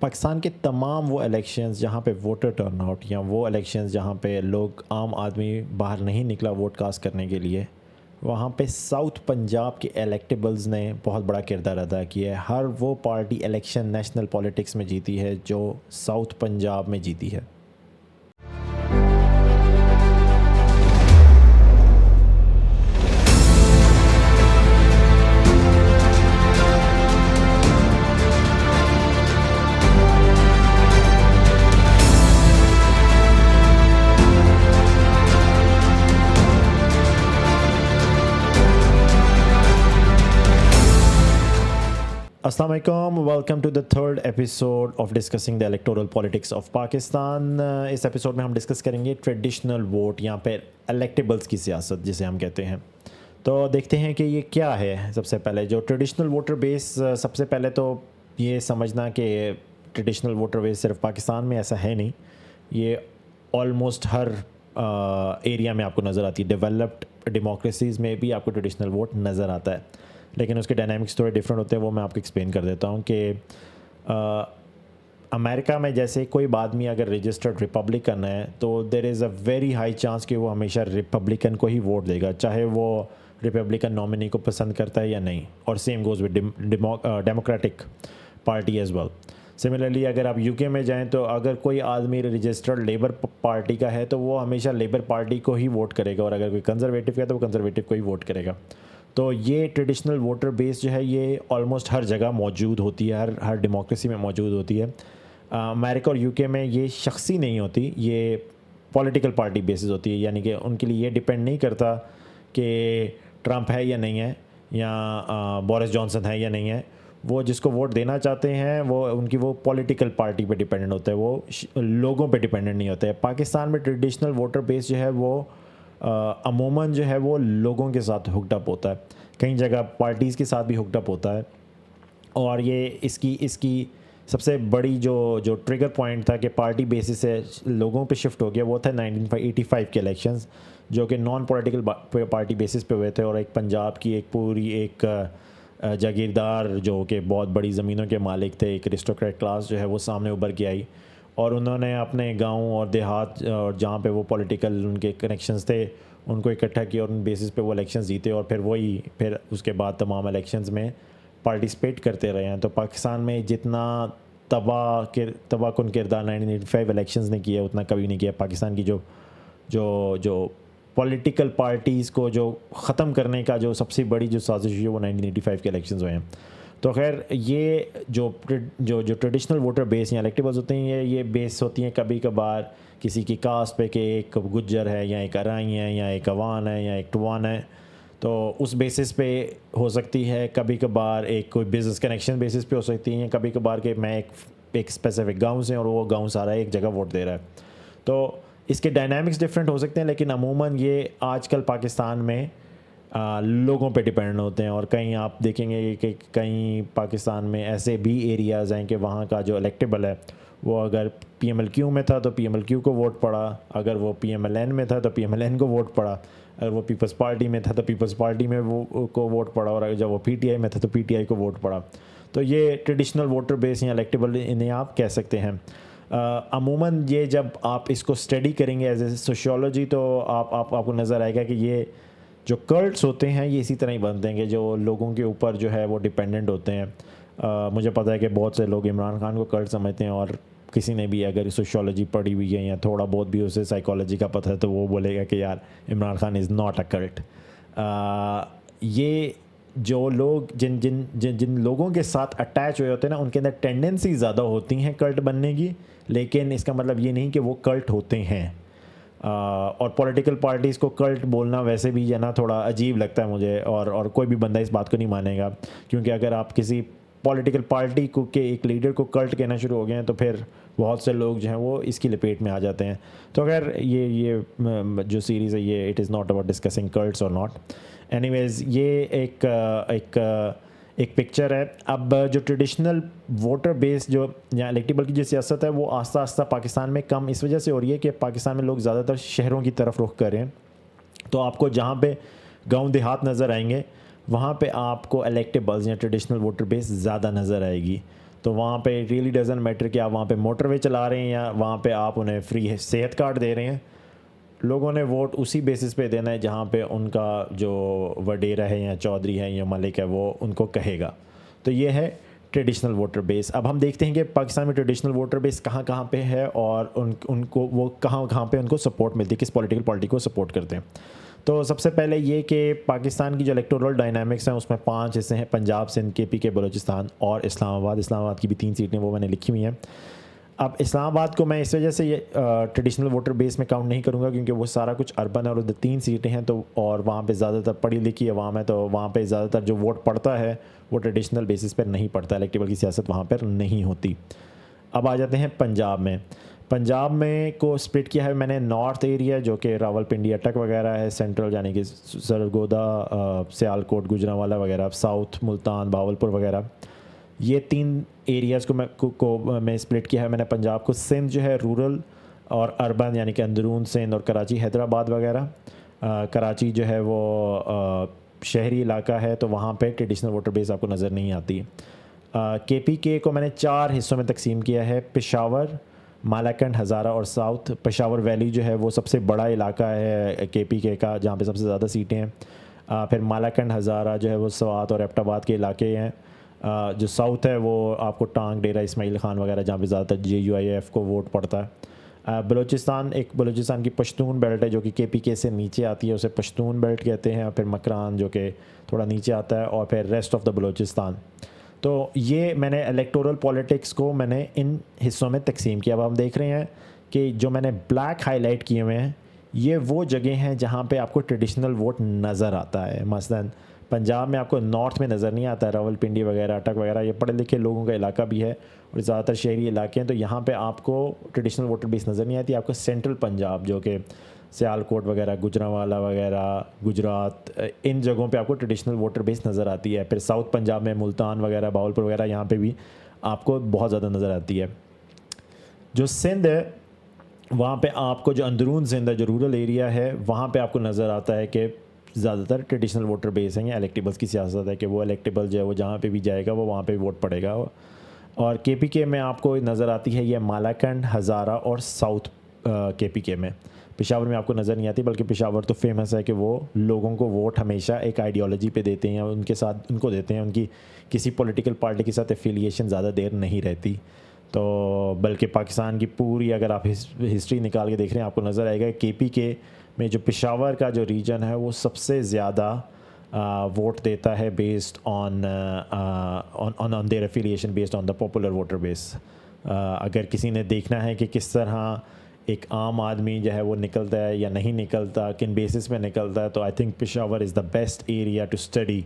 पाकिस्तान के तमाम वो इलेक्शंस जहाँ पे वोटर टर्नआउट या वो इलेक्शंस जहाँ पे लोग आम आदमी बाहर नहीं निकला वोट कास्ट करने के लिए, वहाँ पे साउथ पंजाब के इलेक्टेबल्स ने बहुत बड़ा किरदार अदा किया है। हर वो पार्टी इलेक्शन नेशनल पॉलिटिक्स में जीती है जो साउथ पंजाब में जीती है। अस्सलाम वालेकुम, welcome to the third episode of discussing the electoral politics of Pakistan. इस एपिसोड में हम डिस्कस करेंगे ट्रेडिशनल वोट या फिर इलेक्टेबल्स की सियासत जिसे हम कहते हैं। तो देखते हैं कि ये क्या है। सबसे पहले जो ट्रेडिशनल वोटर बेस, सबसे पहले तो ये समझना कि ट्रेडिशनल वोटर बेस सिर्फ पाकिस्तान में ऐसा है नहीं, ये ऑलमोस्ट हर एरिया में आपको नज़र आती है। डेवलप्ड डेमोक्रेसीज़ में भी आपको ट्रेडिशनल वोट नज़र आता है, लेकिन उसके डायनामिक्स थोड़े डिफरेंट होते हैं। वो मैं आपको एक्सप्लेन कर देता हूँ कि अमेरिका में जैसे कोई आदमी अगर रजिस्टर्ड रिपब्लिकन है तो there is a very high chance कि वो हमेशा रिपब्लिकन को ही वोट देगा, चाहे वो रिपब्लिकन नॉमिनी को पसंद करता है या नहीं। और same goes with democratic party as well. Similarly अगर आप यूके में जाएं तो अगर कोई आदमी रजिस्टर्ड लेबर पार्टी का है तो वो हमेशा लेबर पार्टी को ही वोट करेगा, और अगर कोई कंजर्वेटिव का है तो वो कंजर्वेटिव को ही वोट करेगा। तो ये ट्रेडिशनल वोटर बेस जो है ये ऑलमोस्ट हर जगह मौजूद होती है, हर डेमोक्रेसी में मौजूद होती है। अमेरिका और यूके में ये शख्सी नहीं होती, ये पॉलिटिकल पार्टी बेसिस होती है। यानी कि उनके लिए ये डिपेंड नहीं करता कि ट्रंप है या नहीं है या बोरिस जॉनसन है या नहीं है। वो जिसको वोट देना चाहते हैं वो उनकी वो पॉलिटिकल पार्टी पे डिपेंडेंट होता है, वो लोगों पे डिपेंडेंट नहीं होता है। पाकिस्तान में ट्रेडिशनल वोटर बेस जो है वो अमूमन जो है वो लोगों के साथ हुक्ड होता है, कई जगह पार्टीज़ के साथ भी हुक्ड होता है। और ये इसकी सबसे बड़ी जो ट्रिगर पॉइंट था कि पार्टी बेसिस से लोगों पे शिफ्ट हो गया, वो था 1985 के इलेक्शंस, जो कि नॉन पॉलिटिकल पार्टी बेसिस पे हुए थे। और एक पंजाब की एक जागीरदार जो कि बहुत बड़ी ज़मीनों के मालिक थे, एक एरिस्टोक्रेट क्लास जो है वो सामने उभर के आई, और उन्होंने अपने गांव और देहात और जहाँ पे वो पॉलिटिकल उनके कनेक्शंस थे उनको इकट्ठा किया और उन बेसिस पे वो इलेक्शंस जीते। और फिर उसके बाद तमाम इलेक्शंस में पार्टिसिपेट करते रहे हैं। तो पाकिस्तान में जितना तबाहकुन किरदार 1985 इलेक्शंस ने किया उतना कभी नहीं किया। पाकिस्तान की जो पॉलिटिकल पार्टीज़ को जो ख़त्म करने का जो सबसे बड़ी जो साजिश हुई है वो 1985 के इलेक्शंस हुए हैं। तो खैर ये जो ट्रेडिशनल वोटर बेस या इलेक्टेबल्स होते हैं ये बेस होती हैं कभी कभार किसी की कास्ट पे कि एक गुज्जर है या एक अराई है या एक अवान है या एक टवान है, तो उस बेसिस पे हो सकती है। कभी कभार एक कोई बिज़नेस कनेक्शन बेसिस पे हो सकती है, कभी कभार कि मैं एक स्पेसिफिक गांव से और वो गांव सारा एक जगह वोट दे रहा है। तो इसके डायनामिक्स डिफरेंट हो सकते हैं, लेकिन अमूमन ये आजकल पाकिस्तान में लोगों पे डिपेंड होते हैं। और कहीं आप देखेंगे कि कहीं पाकिस्तान में ऐसे भी एरियाज़ हैं कि वहाँ का जो इलेक्टेबल है वो अगर PMLQ में था तो PMLQ को वोट पड़ा, अगर वो PMLN में था तो PMLN को वोट पड़ा, अगर वो पीपल्स पार्टी में था तो पीपल्स पार्टी में वो को वोट पड़ा, और अगर जब वो PTI में था तो PTI को वोट पड़ा। तो ये ट्रेडिशनल वोटर बेस या इलेक्टेबल इन्हें आप कह सकते हैं। अमूमन ये जब आप इसको स्टडी करेंगे एज ए सोशियोलॉजी तो आपको नज़र आएगा कि ये जो कल्ट्स होते हैं ये इसी तरह ही बनते हैं कि जो लोगों के ऊपर जो है वो डिपेंडेंट होते हैं। मुझे पता है कि बहुत से लोग इमरान खान को कल्ट समझते हैं, और किसी ने भी अगर सोशियोलॉजी पढ़ी हुई है या थोड़ा बहुत भी उसे साइकोलॉजी का पता है तो वो बोलेगा कि यार Imran Khan is not a cult. ये जो लोग जिन लोगों के साथ अटैच हुए होते हैं ना उनके अंदर टेंडेंसी ज़्यादा होती हैं कल्ट बनने की, लेकिन इसका मतलब ये नहीं कि वो कल्ट होते हैं। और पॉलिटिकल पार्टीज़ को कल्ट बोलना वैसे भी है ना थोड़ा अजीब लगता है मुझे, और कोई भी बंदा इस बात को नहीं मानेगा, क्योंकि अगर आप किसी पॉलिटिकल पार्टी को के एक लीडर को कल्ट कहना शुरू हो गए हैं तो फिर बहुत से लोग जो हैं वो इसकी लपेट में आ जाते हैं। तो अगर ये जो सीरीज़ है ये it is not about discussing cults और नॉट। एनीवेज़ ये एक पिक्चर है। अब जो ट्रेडिशनल वोटर बेस जो या इलेक्टेबल की जो सियासत है वो आस्ता आस्ता पाकिस्तान में कम इस वजह से हो रही है कि पाकिस्तान में लोग ज़्यादातर शहरों की तरफ रुख कर रहे हैं। तो आपको जहाँ पे गांव देहात नज़र आएंगे वहाँ पे आपको इलेक्टेबल्स या ट्रेडिशनल वोटर बेस ज़्यादा नज़र आएगी। तो वहाँ पे रियली डजंट मैटर कि आप वहाँ पे मोटरवे चला रहे हैं या वहाँ पे आप उन्हें फ्री सेहत कार्ड दे रहे हैं। लोगों ने वोट उसी बेसिस पे देना है जहाँ पे उनका जो वडेरा है या चौधरी है या मलिक है वो उनको कहेगा। तो ये है ट्रेडिशनल वोटर बेस। अब हम देखते हैं कि पाकिस्तान में ट्रेडिशनल वोटर बेस कहाँ कहाँ पे है और उनको वो कहाँ कहाँ पे उनको सपोर्ट मिलती है, किस पॉलिटिकल पार्टी को सपोर्ट करते हैं। तो सबसे पहले ये कि पाकिस्तान की जो इलेक्टोरल डायनामिक्स हैं उसमें 5 हिस्से हैं: पंजाब, सिंध, के बलूचिस्तान और इस्लामाबाद। इस्लामाबाद की भी 3 सीटें वो मैंने लिखी हुई हैं। अब इस्लामाबाद को मैं इस वजह से ये ट्रेडिशनल वोटर बेस में काउंट नहीं करूँगा क्योंकि वो सारा कुछ अर्बन है और उधर 3 सीटें हैं, तो और वहाँ पे ज़्यादातर पढ़ी लिखी अवाम है, तो वहाँ पे ज़्यादातर जो वोट पड़ता है वो ट्रेडिशनल बेसिस पर नहीं पड़ता, इलेक्टिबल की सियासत वहाँ पर नहीं होती। अब आ जाते हैं पंजाब में। पंजाब में को स्प्लिट किया है मैंने नॉर्थ एरिया जो कि रावलपिंडी अटक वगैरह है, सेंट्रल यानी कि सरगोदा, सियालकोट, गुजरांवाला वगैरह, साउथ मुल्तान, भावलपुर वगैरह, ये 3 एरियाज़ को मैं स्प्लिट किया है मैंने पंजाब को। सिंध जो है रूरल और अर्बन यानी कि अंदरून सिंध और कराची हैदराबाद वगैरह। कराची जो है वो शहरी इलाका है तो वहाँ पे ट्रेडिशनल वोटर बेस आपको नज़र नहीं आती। के को मैंने 4 हिस्सों में तकसीम किया है: पेशावर, मालाकंड, हज़ारा और साउथ। पेशावर वैली जो है वो सबसे बड़ा इलाका है के का जहाँ पे सबसे ज़्यादा सीटें हैं। फिर मालाकंड, हज़ारा जो है वो स्वात और एबटाबाद के इलाके हैं। जो साउथ है वो आपको टांग, डेरा इस्माइल ख़ान वगैरह जहाँ पे ज़्यादातर JUIF को वोट पड़ता है। बलूचिस्तान की पश्तून बेल्ट है जो कि के से नीचे आती है, उसे पश्तून बेल्ट कहते हैं। और फिर मकरान जो कि थोड़ा नीचे आता है, और फिर रेस्ट ऑफ द बलूचिस्तान। तो ये मैंने इलेक्टोरल पॉलिटिक्स को मैंने इन हिस्सों में तकसीम किया। अब हम देख रहे हैं कि जो मैंने ब्लैक हाईलाइट किए हुए हैं ये वो जगह हैं जहाँ पे आपको ट्रेडिशनल वोट नज़र आता है। मसलन पंजाब में आपको नॉर्थ में नज़र नहीं आता है, रावलपिंडी वगैरह, अटक वगैरह, ये पढ़े लिखे लोगों का इलाका भी है और ज़्यादातर शहरी इलाके हैं, तो यहाँ पे आपको ट्रेडिशनल वोटर बेस नज़र नहीं आती। आपको सेंट्रल पंजाब जो कि सियालकोट वगैरह, गुजरांवाला वगैरह, गुजरात, इन जगहों पे आपको ट्रेडिशनल वोटर बेस नज़र आती है। फिर साउथ पंजाब में मुल्तान वगैरह, भावलपुर वगैरह, यहाँ पे भी आपको बहुत ज़्यादा नज़र आती है। जो सिंध है वहाँ पे आपको जो अंदरून सिंध है, जो रूरल एरिया है, वहाँ पे आपको नज़र आता है कि ज़्यादातर ट्रेडिशनल वोटर बेस हैं या इलेक्टेबल्स की सियासत है कि वो इलेक्टेबल जो है वो जहाँ पे भी जाएगा वो वहाँ पे वोट पड़ेगा। और के में आपको नज़र आती है ये मालाकंड, हज़ारा और साउथ के में। पेशावर में आपको नज़र नहीं आती, बल्कि पेशावर तो फेमस है कि वो लोगों को वोट हमेशा एक आइडियोलॉजी पे देते हैं, उनके साथ उनको देते हैं, उनकी किसी पॉलिटिकल पार्टी के साथ एफिलिएशन ज़्यादा देर नहीं रहती। तो बल्कि पाकिस्तान की पूरी अगर आप हिस्ट्री निकाल के देख रहे हैं आपको नज़र आएगा के में जो पेशावर का जो रीजन है वो सबसे ज़्यादा वोट देता है based on their affiliation based on the popular voter base. अगर किसी ने देखना है कि किस तरह एक आम आदमी जो है वो निकलता है या नहीं निकलता, किन बेसिस पे निकलता है, तो I think Peshawar is the best area to study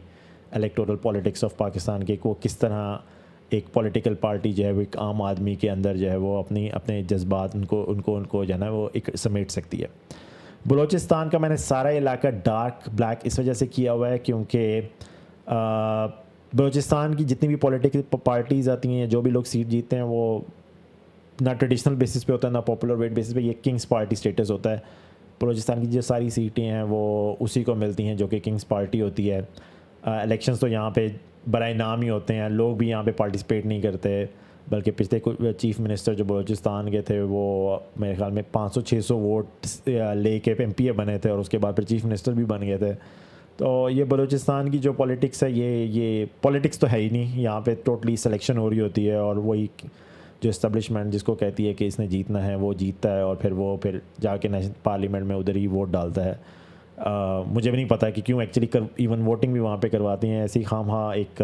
electoral politics of Pakistan के को किस तरह एक पॉलिटिकल पार्टी जो है वो एक आम आदमी के अंदर जो है वो अपने जज्बात उनको जो है ना वो एक समेट सकती है। बलूचिस्तान का मैंने सारा इलाका डार्क ब्लैक इस वजह से किया हुआ है क्योंकि बलूचिस्तान की जितनी भी पॉलिटिकल पार्टीज़ आती हैं, जो भी लोग सीट जीतते हैं, वो ना ट्रेडिशनल बेसिस पे होता है ना पॉपुलर वेट बेसिस पे, ये किंग्स पार्टी स्टेटस होता है। बलूचिस्तान की जो सारी सीटें हैं वो उसी को मिलती हैं जो कि किंग्स पार्टी होती है। इलेक्शंस तो यहाँ पे बराए नाम ही होते हैं, लोग भी यहाँ पे पार्टिसिपेट नहीं करते, बल्कि पिछले कुछ चीफ़ मिनिस्टर जो बलूचिस्तान के थे वो मेरे ख्याल में 500-600 वोट ले के MP बने थे और उसके बाद फिर चीफ़ मिनिस्टर भी बन गए थे। तो ये बलूचिस्तान की जो पॉलिटिक्स है ये पॉलिटिक्स तो है ही नहीं, यहाँ पे टोटली सिलेक्शन हो रही होती है और वही जो इस्टब्लिशमेंट जिसको कहती है कि इसने जीतना है वो जीतता है और फिर जाके नेशनल पार्लियामेंट में उधर ही वोट डालता है। मुझे भी नहीं पता कि क्यों एक्चुअली इवन वोटिंग भी वहाँ पे करवाती हैं, ऐसी खामखा एक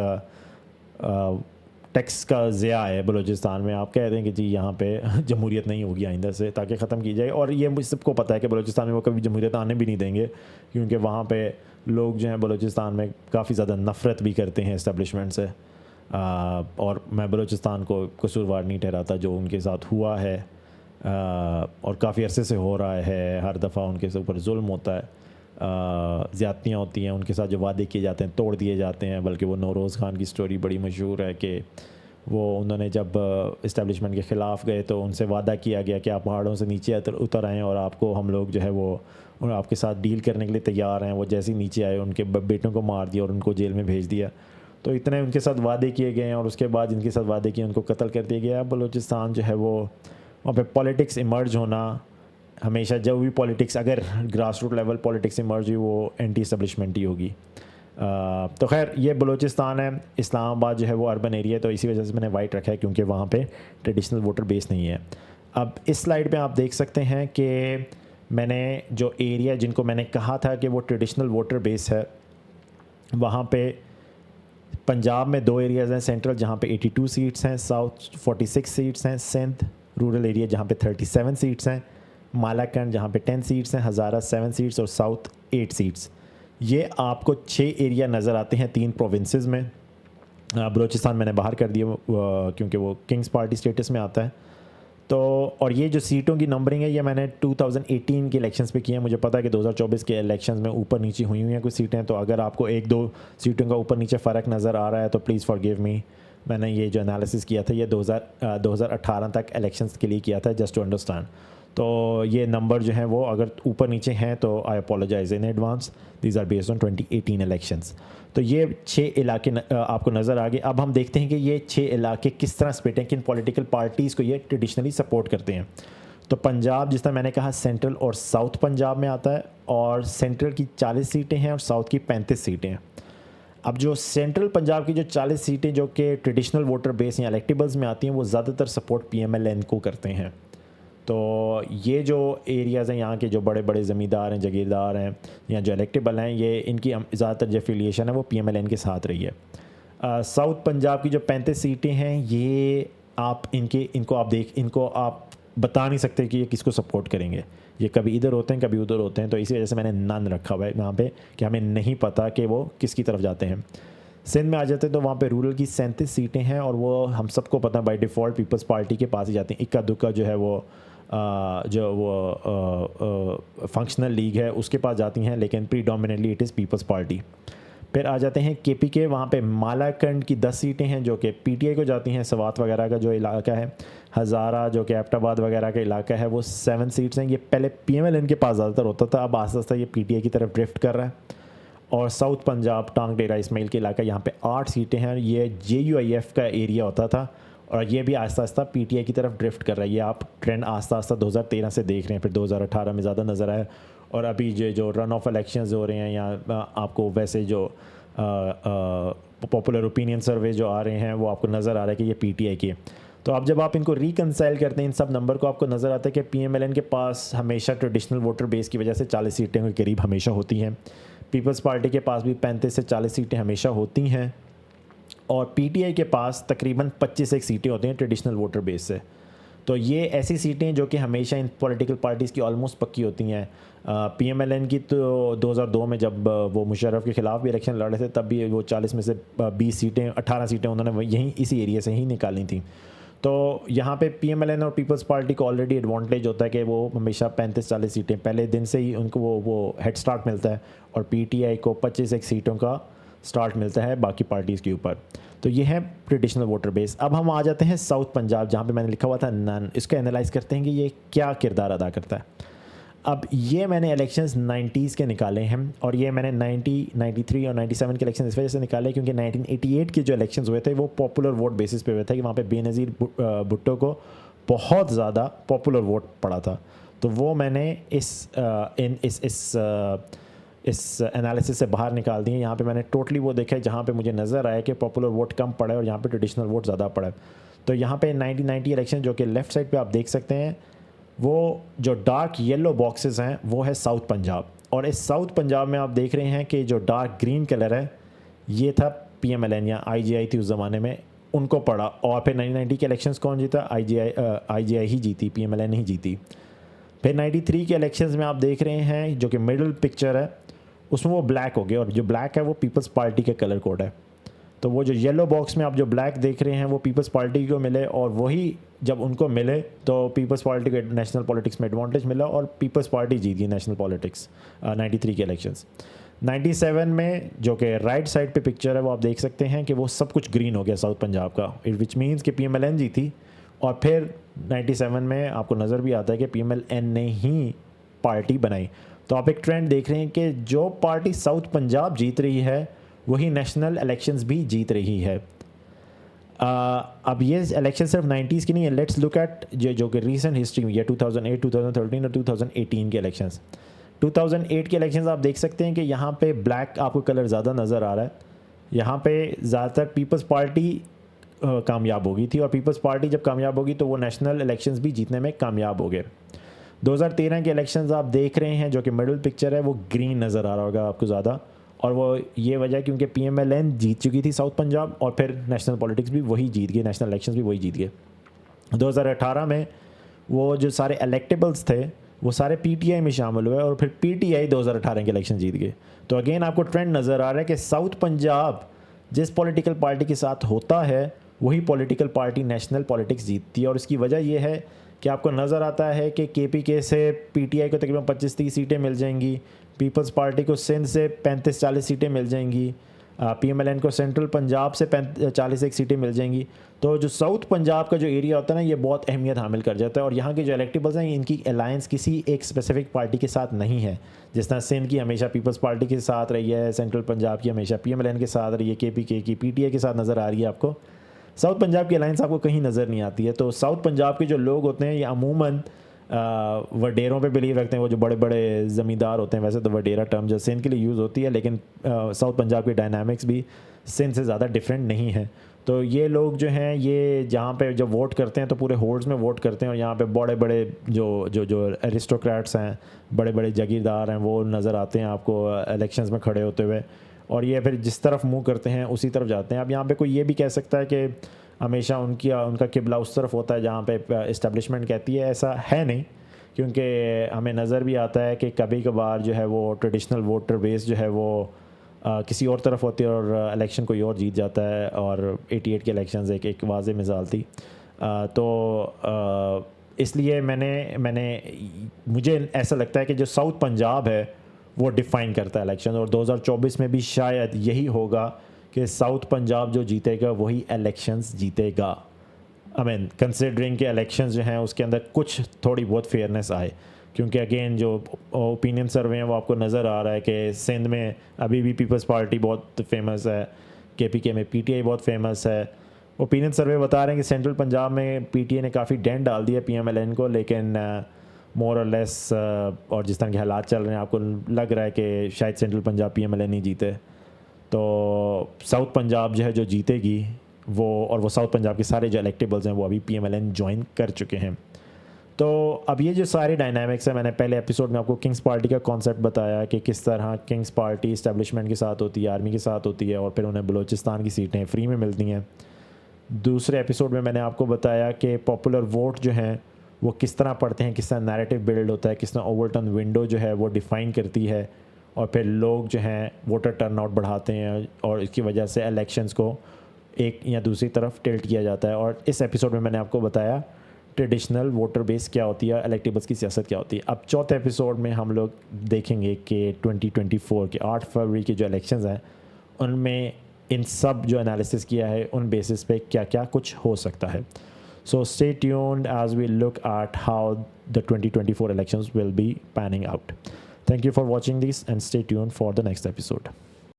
टैक्स का ज़िया है बलूचिस्तान में। आप कह दें कि जी यहाँ पे जमहूरियत नहीं होगी आइंदा से, ताकि ख़त्म की जाए। और ये सबको पता है कि बलूचिस्तान में वो कभी जमहूरियत आने भी नहीं देंगे क्योंकि वहाँ पे लोग जो हैं बलूचिस्तान में काफ़ी ज़्यादा नफ़रत भी करते हैं इस्टब्लिशमेंट से। और मैं बलूचिस्तान को कसूरवार नहीं ठहराता जो उनके साथ हुआ है और काफ़ी अरसे से हो रहा है। हर दफ़ा उनके ऊपर जुल्म होता है, ज़्यादतियाँ होती हैं, उनके साथ जो वादे किए जाते हैं तोड़ दिए जाते हैं। बल्कि वो नौरोज़ खान की स्टोरी बड़ी मशहूर है कि वो उन्होंने जब इस्टेब्लिशमेंट के ख़िलाफ़ गए तो उनसे वादा किया गया कि आप पहाड़ों से नीचे उतर आएँ और आपको हम लोग जो है वो आपके साथ डील करने के लिए तैयार हैं। वो जैसे ही नीचे आए उनके बेटों को मार दिया और उनको जेल में भेज दिया। तो इतने उनके साथ वादे किए गए हैं और उसके बाद जिनके साथ वादे किए उनको कत्ल कर दिया गया। बलूचिस्तान जो है वो वहाँ पे पॉलिटिक्स इमर्ज होना, हमेशा जब भी पॉलिटिक्स अगर grass root level politics emerge हुई वो एंटी एस्टेब्लिशमेंट ही होगी। तो खैर ये बलूचिस्तान है। इस्लामाबाद जो है वो अर्बन एरिया है, तो इसी वजह से मैंने वाइट रखा है क्योंकि वहाँ पे ट्रेडिशनल वोटर बेस नहीं है। अब इस स्लाइड पे आप देख सकते हैं कि मैंने जो एरिया जिनको मैंने कहा था कि वो ट्रेडिशनल वोटर बेस है, वहाँ पे पंजाब में 2 एरियाज़ हैं सेंट्रल जहाँ पे 82 सीट्स हैं, साउथ 46 सीट्स हैं, सिंध रूरल एरिया जहाँ पे 37 सीट्स हैं, मालाकंड जहाँ पे 10 सीट्स हैं, हज़ारा 7 सीट्स और साउथ 8 सीट्स। ये आपको 6 एरिया नज़र आते हैं 3 प्रोविंसेस में। बलूचिस्तान मैंने बाहर कर दिया क्योंकि वो किंग्स पार्टी स्टेटस में आता है। तो और ये जो सीटों की नंबरिंग है ये मैंने 2018 के इलेक्शंस पे किए हैं। मुझे पता है कि 2024 के इलेक्शंस में ऊपर नीचे हुई हैं कुछ सीटें, तो अगर आपको 1-2 सीटों का ऊपर नीचे फ़र्क नज़र आ रहा है तो प्लीज़ फॉरगिव मी। मैंने ये जो एनालिसिस किया था ये 2018 तक इलेक्शंस के लिए किया था, जस्ट टू अंडरस्टैंड। तो ये नंबर जो है वो अगर ऊपर नीचे हैं तो I apologise in advance, these are based on 2018 elections. तो ये 6 इलाके आपको नज़र आ गए। अब हम देखते हैं कि ये 6 इलाके किस तरह स्प्लिट हैं, किन पॉलिटिकल पार्टीज़ को ये ट्रेडिशनली सपोर्ट करते हैं। तो पंजाब जिस तरह मैंने कहा सेंट्रल और साउथ पंजाब में आता है, और सेंट्रल की 40 सीटें हैं और साउथ की 35 सीटें हैं। अब जो सेंट्रल पंजाब की जो 40 सीटें जो कि ट्रेडिशनल वोटर बेस या इलेक्टेबल्स में आती हैं वो ज़्यादातर सपोर्ट PMLN को करते हैं। तो ये जो एरियाज़ हैं यहाँ के जो बड़े बड़े ज़मींदार हैं, जागीरदार हैं या जो इलेक्टेबल हैं, ये इनकी ज़्यादातर जो एफिलिएशन है वो PMLN के साथ रही है। साउथ पंजाब की जो 35 सीटें हैं ये आप इनको आप बता नहीं सकते कि ये किसको सपोर्ट करेंगे। ये कभी इधर होते हैं कभी उधर होते हैं, तो इसी वजह से मैंने नन रखा हुआ है यहाँ पे कि हमें नहीं पता कि वो किसकी तरफ जाते हैं। सिंध में आ जाते हैं तो वहाँ पे रूरल की 37 सीटें हैं और वो हम सबको पता है बाय डिफ़ॉल्ट पीपल्स पार्टी के पास ही जाती हैं। इक्का दुक्का जो है वो फंक्शनल लीग है उसके पास जाती हैं, लेकिन predominantly it is Peoples Party. फिर आ जाते हैं KPK, वहाँ पे मालाकंड की 10 सीटें हैं जो कि PTI को जाती हैं। सवात वगैरह का जो इलाका है, हज़ारा जो कि एबटाबाद वगैरह का इलाका है, वो 7 सीट्स हैं। ये पहले PMLN के पास ज़्यादातर होता था, अब आस्ता आस्ता ये PTI की तरफ ड्रिफ्ट कर रहा है। और साउथ पंजाब टांग डेरा इस्माइल के इलाका, यहाँ पे 8 सीटें हैं। ये JUIF का एरिया होता था और ये भी आस्ता आस्ता PTI की तरफ ड्रिफ्ट कर रहा है। ये आप ट्रेंड आस्ता आस्ता 2013 से देख रहे हैं, फिर 2018 में ज़्यादा नज़र आया, और अभी जो रन ऑफ इलेक्शंस हो रहे हैं या आपको वैसे जो पॉपुलर ओपिनियन सर्वे जो आ रहे हैं वो आपको नज़र आ रहा है कि ये PTI की है। तो अब जब आप इनको रिकनसाइल करते हैं इन सब नंबर को, आपको नज़र आता है कि PMLN के पास हमेशा ट्रेडिशनल वोटर बेस की वजह से 40 सीटें के करीब हमेशा होती हैं। पीपल्स पार्टी के पास भी 35 से 40 सीटें हमेशा होती हैं, और PTI के पास तकरीबन 25 एक सीटें होती हैं ट्रेडिशनल वोटर बेस से। तो ये ऐसी सीटें जो कि हमेशा इन पॉलिटिकल पार्टीज़ की ऑलमोस्ट पक्की होती हैं। PMLN की तो 2002 में जब वो मुशर्रफ के ख़िलाफ़ भी इलेक्शन लड़ रहे थे तब भी वो 40 में से 20 सीटें 18 सीटें उन्होंने यहीं इसी एरिया से ही निकाली थी। तो यहाँ पे PMLN और पीपल्स पार्टी को ऑलरेडी एडवांटेज होता है कि वो हमेशा 35-40 सीटें पहले दिन से ही उनको वो हेड स्टार्ट मिलता है, और PTI को 25 एक सीटों का स्टार्ट मिलता है बाकी पार्टीज़ के ऊपर। तो ये है ट्रेडिशनल वोटर बेस। अब हम आ जाते हैं साउथ पंजाब जहाँ पे मैंने लिखा हुआ था नन। इसका एनालाइज करते हैं कि ये क्या किरदार अदा करता है। अब ये मैंने इलेक्शंस 90s के निकाले हैं, और ये मैंने 90, 93 और 97 के इलेक्शन इस वजह से निकाले क्योंकि 1988 के जो इलेक्शंस हुए थे वो पॉपुलर वोट बेसिस पे हुए थे कि वहाँ पे बेनज़ीर भुट्टो को बहुत ज़्यादा पॉपुलर वोट पड़ा था। तो वो मैंने इस एनालिसिस से बाहर निकाल दिए। यहाँ पे मैंने टोटली वो देखा है जहाँ पे मुझे नज़र आया कि पॉपुलर वोट कम पड़ा है और यहाँ पे ट्रेडिशनल वोट ज़्यादा पड़ा है। तो यहाँ पे 1990 इलेक्शन जो कि लेफ़्ट साइड पे आप देख सकते हैं, वो जो डार्क येलो बॉक्सेस हैं वो है साउथ पंजाब, और इस साउथ पंजाब में आप देख रहे हैं कि जो डार्क ग्रीन कलर है ये था PMLN या IGI थी उस ज़माने में, उनको पड़ा। और फिर 1990 के इलेक्शंस कौन जीता? IGI ही जीती, PMLN नहीं जीती। फिर 93 के इलेक्शंस में आप देख रहे हैं जो कि मिडल पिक्चर है उसमें वो ब्लैक हो गया, और जो ब्लैक है वो पीपल्स पार्टी के कलर कोड है। तो वो जो येलो बॉक्स में आप जो ब्लैक देख रहे हैं वो पीपल्स पार्टी को मिले, और वही जब उनको मिले तो पीपल्स पार्टी को नेशनल पॉलिटिक्स में एडवांटेज मिला और पीपल्स पार्टी जीत गई नेशनल पॉलिटिक्स 93 के इलेक्शंस। 97 में जो कि राइट साइड पे पिक्चर है वो आप देख सकते हैं कि वो सब कुछ ग्रीन हो गया साउथ पंजाब का, विच मीन्स कि PMLN जीती। और फिर 97 में आपको नज़र भी आता है कि PMLN ने ही पार्टी बनाई। तो आप एक ट्रेंड देख रहे हैं कि जो पार्टी साउथ पंजाब जीत रही है वही नेशनल इलेक्शंस भी जीत रही है। अब ये इलेक्शन सिर्फ 90s की नहीं है, लेट्स लुक एट जो कि रीसेंट हिस्ट्री में, 2008, 2013 और 2018 के इलेक्शंस। 2008 के इलेक्शंस आप देख सकते हैं कि यहाँ पे ब्लैक आपको कलर ज़्यादा नज़र आ रहा है। यहाँ पे ज़्यादातर पीपल्स पार्टी कामयाब हो गई थी, और पीपल्स पार्टी जब कामयाब होगी तो वो नेशनल इलेक्शंस भी जीतने में कामयाब हो गए। 2013 के इलेक्शंस आप देख रहे हैं, जो कि मिडिल पिक्चर है, वो ग्रीन नज़र आ रहा होगा आपको ज़्यादा, और वो ये वजह क्योंकि PMLN जीत चुकी थी साउथ पंजाब, और फिर नेशनल पॉलिटिक्स भी वही जीत गए, नेशनल इलेक्शंस भी वही जीत गए। 2018 में वो जो सारे इलेक्टेबल्स थे वो सारे PTI में शामिल हुए, और फिर PTI 2018 के इलेक्शन जीत गए। तो अगेन आपको ट्रेंड नज़र आ रहा है कि साउथ पंजाब जिस पॉलिटिकल पार्टी के साथ होता है वही पॉलिटिकल पार्टी नेशनल पॉलिटिक्स जीतती है। और इसकी वजह यह है कि आपको नज़र आता है कि KPK से PTI को तकरीबन 25-30 सीटें मिल जाएंगी, पीपल्स पार्टी को सिंध से 35-40 सीटें मिल जाएंगी, PMLN को सेंट्रल पंजाब से 41 सीटें मिल जाएंगी। तो जो साउथ पंजाब का जो एरिया होता है ना, ये बहुत अहमियत हामिल कर जाता है, और यहाँ के जो इलेक्टेबल्स हैं इनकी अलायंस किसी एक स्पेसिफिक पार्टी के साथ नहीं है। जिस तरह सिंध की हमेशा पीपल्स पार्टी के साथ रही है, सेंट्रल पंजाब की हमेशा PMLN के साथ रही है, KPK की PTI के साथ नज़र आ रही है आपको। साउथ पंजाब की अलायंस आपको कहीं नज़र नहीं आती है। तो साउथ पंजाब के जो लोग होते हैं ये अमूमन वडेरों पे बिलीव रखते हैं, वो जो बड़े बड़े ज़मींदार होते हैं। वैसे तो वडेरा टर्म जो सिंध के लिए यूज़ होती है, लेकिन साउथ पंजाब की डायनामिक्स भी सिंध से ज़्यादा डिफरेंट नहीं है। तो ये लोग जो हैं ये जहाँ पे जब वोट करते हैं तो पूरे होल्ड्स में वोट करते हैं, और यहाँ पे बड़े बड़े जो एरिस्टोक्रेट्स हैं, बड़े बड़े जागीरदार हैं, वो नज़र आते हैं आपको इलेक्शंस में खड़े होते हुए, और ये फिर जिस तरफ मुँह करते हैं उसी तरफ जाते हैं। अब यहाँ पे कोई ये भी कह सकता है कि हमेशा उनका किबला उस तरफ होता है जहाँ पे इस्टेब्लिशमेंट कहती है, ऐसा है नहीं, क्योंकि हमें नज़र भी आता है कि कभी कभार जो है वो ट्रेडिशनल वोटर बेस जो है वो किसी और तरफ होती है, और इलेक्शन कोई और जीत जाता है। और 88 के इलेक्शंस एक वाज़ेह मिसाल थी। इसलिए मुझे ऐसा लगता है कि जो साउथ पंजाब है वो डिफ़ाइन करता है इलेक्शन, और 2024 में भी शायद यही होगा कि साउथ पंजाब जो जीतेगा वही इलेक्शंस जीतेगा। आई मीन कंसिडरिंग के इलेक्शंस जो हैं उसके अंदर कुछ थोड़ी बहुत फेयरनेस आए, क्योंकि अगेन जो ओपिनियन सर्वे हैं वो आपको नज़र आ रहा है कि सिंध में अभी भी पीपल्स पार्टी बहुत फेमस है, KPK में PTI बहुत फेमस है। ओपिनियन सर्वे बता रहे हैं कि सेंट्रल पंजाब में PTI ने काफ़ी डेंट डाल दिया PMLN को, लेकिन मोर और लेस और जिस तरह के हालात चल रहे हैं आपको लग रहा है कि शायद सेंट्रल पंजाब PMLN नहीं जीते। तो साउथ पंजाब जो है जो जीतेगी वो साउथ पंजाब के सारे जो इलेक्टेबल्स हैं वो अभी PMLN ज्वाइन कर चुके हैं। तो अब ये जो सारे डायनामिक्स हैं, मैंने पहले एपिसोड में आपको किंग्स पार्टी का कॉन्सेप्ट बताया कि किस तरह किंग्स पार्टी इस्टेब्लिशमेंट के साथ होती है, आर्मी के साथ होती है, और फिर उन्हें बलूचिस्तान की सीटें फ्री में मिलती हैं। दूसरे एपिसोड में मैंने आपको बताया कि पॉपुलर वोट जो हैं वो किस तरह पढ़ते हैं, किस तरह नैरेटिव बिल्ड होता है, किस तरह ओवरटर्न विंडो जो है वो डिफ़ाइन करती है, और फिर लोग जो हैं वोटर टर्नआउट बढ़ाते हैं, और इसकी वजह से इलेक्शंस को एक या दूसरी तरफ टिल्ट किया जाता है। और इस एपिसोड में मैंने आपको बताया ट्रेडिशनल वोटर बेस क्या होती है, इलेक्टेबल्स की सियासत क्या होती है। अब चौथे एपिसोड में हम लोग देखेंगे कि 2024 के 8 फरवरी के जो इलेक्शंस हैं उनमें इन सब जो एनालिसिस किया है उन बेसिस पे क्या क्या कुछ हो सकता है। So stay tuned as we look at how the 2024 elections will be panning out. Thank you for watching this and stay tuned for the next episode.